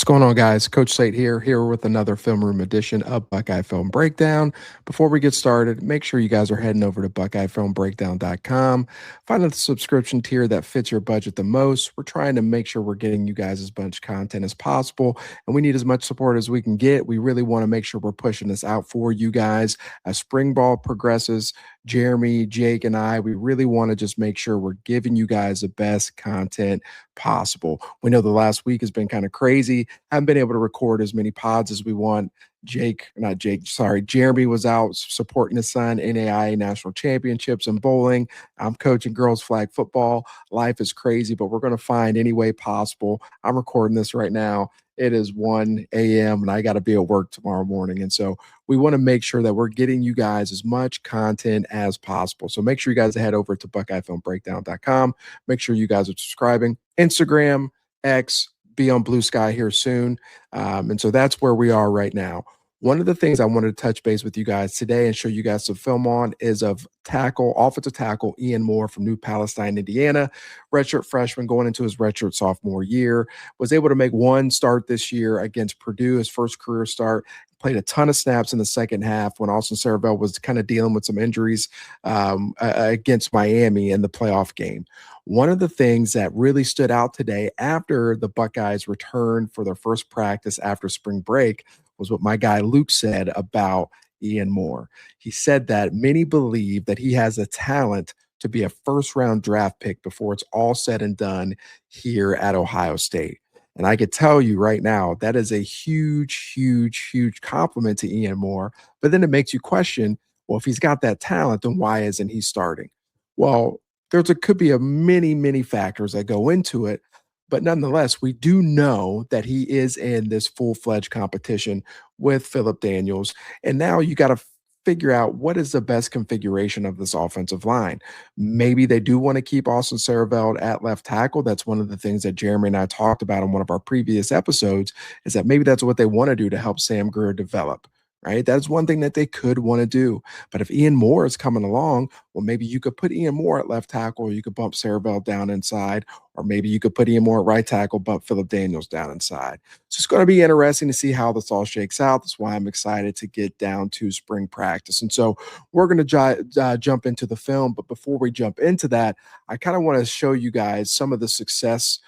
What's going on, guys? Coach Slate here with another film room edition of Buckeye-Film-Breakdown. Before we get started, make sure you guys are heading over to Buckeye-Film-Breakdown.com. Find a subscription tier that fits your budget the most. We're trying to make sure we're getting you guys as much content as possible, and we need as much support as we can get. We really want to make sure we're pushing this out for you guys. As spring ball progresses, Jeremy, Jake, and I, we really want to just make sure we're giving you guys the best content possible. We know the last week has been kind of crazy. Haven't been able to record as many pods as we want. Jeremy was out supporting his son in NAIA national championships in bowling. I'm coaching girls flag football. Life is crazy, but we're going to find any way possible. I'm recording this right now. It is 1 a.m. and I got to be at work tomorrow morning. And so we want to make sure that we're getting you guys as much content as possible. So make sure you guys head over to BuckeyeFilmBreakdown.com. Make sure you guys are subscribing. Instagram, X, be on Blue Sky here soon. And so that's where we are right now. One of the things I wanted to touch base with you guys today and show you guys some film on is of offensive tackle Ian Moore from New Palestine, Indiana, redshirt freshman going into his redshirt sophomore year, was able to make one start this year against Purdue, his first career start, played a ton of snaps in the second half when Austin Cerebell was kind of dealing with some injuries against Miami in the playoff game. One of the things that really stood out today after the Buckeyes returned for their first practice after spring break was what my guy Luke said about Ian Moore. He said that many believe that he has a talent to be a first-round draft pick before it's all said and done here at Ohio State. And I could tell you right now, that is a huge, huge, huge compliment to Ian Moore. But then it makes you question, well, if he's got that talent, then why isn't he starting? Well, could be many, many factors that go into it. But nonetheless, we do know that he is in this full-fledged competition with Phillip Daniels. And now you got to figure out what is the best configuration of this offensive line. Maybe they do want to keep Austin Cerebell at left tackle. That's one of the things that Jeremy and I talked about in one of our previous episodes, is that maybe that's what they want to do to help Sam Grier develop. Right? That's one thing that they could want to do. But if Ian Moore is coming along, well, maybe you could put Ian Moore at left tackle, or you could bump Cerebell down inside, or maybe you could put Ian Moore at right tackle, bump Phillip Daniels down inside. So it's going to be interesting to see how this all shakes out. That's why I'm excited to get down to spring practice. And so we're going to jump into the film. But before we jump into that, I kind of want to show you guys some of the success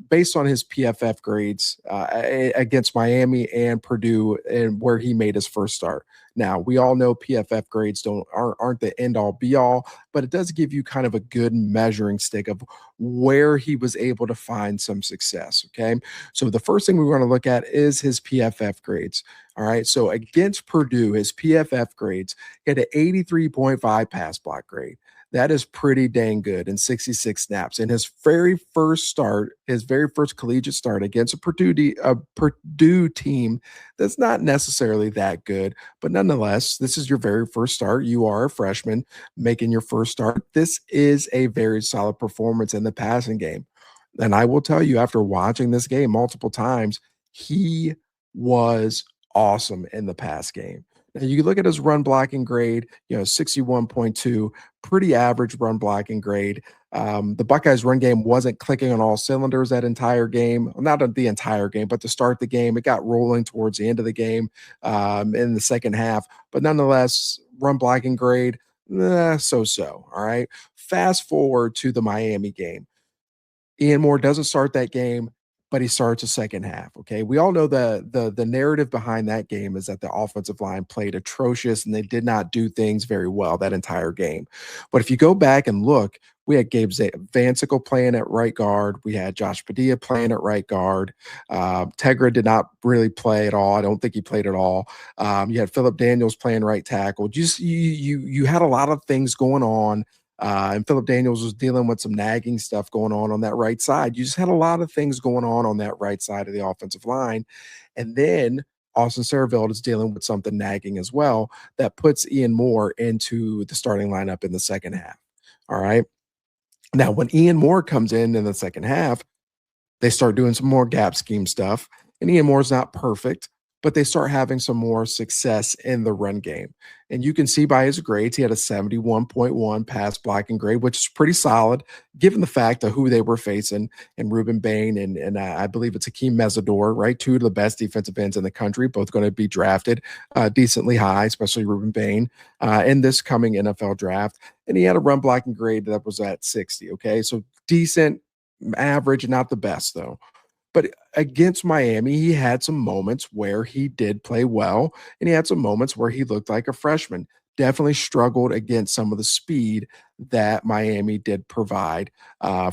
based on his PFF grades against Miami and Purdue, and where he made his first start. Now, we all know PFF grades aren't the end-all be-all, but it does give you kind of a good measuring stick of where he was able to find some success, okay? So the first thing we want to look at is his PFF grades, all right? So against Purdue, his PFF grades, he had an 83.5 pass block grade. That is pretty dang good in 66 snaps. In his very first start, his very first collegiate start against a Purdue team that's not necessarily that good, but nonetheless, this is your very first start. You are a freshman making your first start. This is a very solid performance in the passing game. And I will tell you, after watching this game multiple times, he was awesome in the pass game. Now, you look at his run blocking grade, 61.2, pretty average run blocking grade. The Buckeyes run game wasn't clicking on all cylinders that entire game. Well, not the entire game, but to start the game, it got rolling towards the end of the game in the second half. But nonetheless, run blocking grade, so-so, all right? Fast forward to the Miami game. Ian Moore doesn't start that game, but he starts the second half. Okay. We all know the narrative behind that game is that the offensive line played atrocious and they did not do things very well that entire game. But if you go back and look, we had Gabe Vancicle playing at right guard. We had Josh Padilla playing at right guard. Tegra did not really play at all. I don't think he played at all. You had Phillip Daniels playing right tackle. You had a lot of things going on. And Phillip Daniels was dealing with some nagging stuff going on that right side. You just had a lot of things going on that right side of the offensive line. And then Austin Cerebell is dealing with something nagging as well that puts Ian Moore into the starting lineup in the second half. All right. Now, when Ian Moore comes in the second half, they start doing some more gap scheme stuff. And Ian Moore's not perfect, but they start having some more success in the run game. And you can see by his grades, he had a 71.1 pass blocking grade, which is pretty solid given the fact of who they were facing and Ruben Bain and I believe it's Hakeem Mesidor, right? Two of the best defensive ends in the country, both going to be drafted decently high, especially Ruben Bain in this coming NFL draft. And he had a run blocking grade that was at 60. Okay. So decent, average, not the best though. But against Miami, he had some moments where he did play well, and he had some moments where he looked like a freshman. Definitely struggled against some of the speed that Miami did provide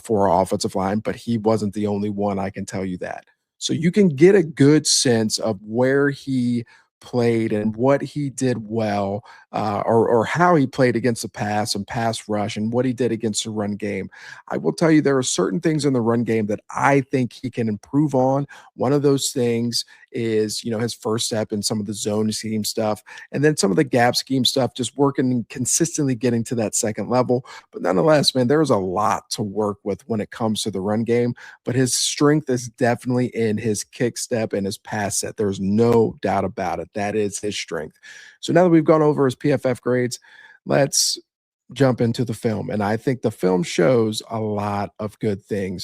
for our offensive line, but he wasn't the only one, I can tell you that. So you can get a good sense of where he played and what he did well, or how he played against the pass and pass rush, and what he did against the run game. I will tell you there are certain things in the run game that I think he can improve on. One of those things is, his first step in some of the zone scheme stuff, and then some of the gap scheme stuff, just working and consistently getting to that second level. But nonetheless, man, there's a lot to work with when it comes to the run game. But his strength is definitely in his kick step and his pass set. There's no doubt about it. That is his strength. So now that we've gone over his PFF grades, let's jump into the film. And I think the film shows a lot of good things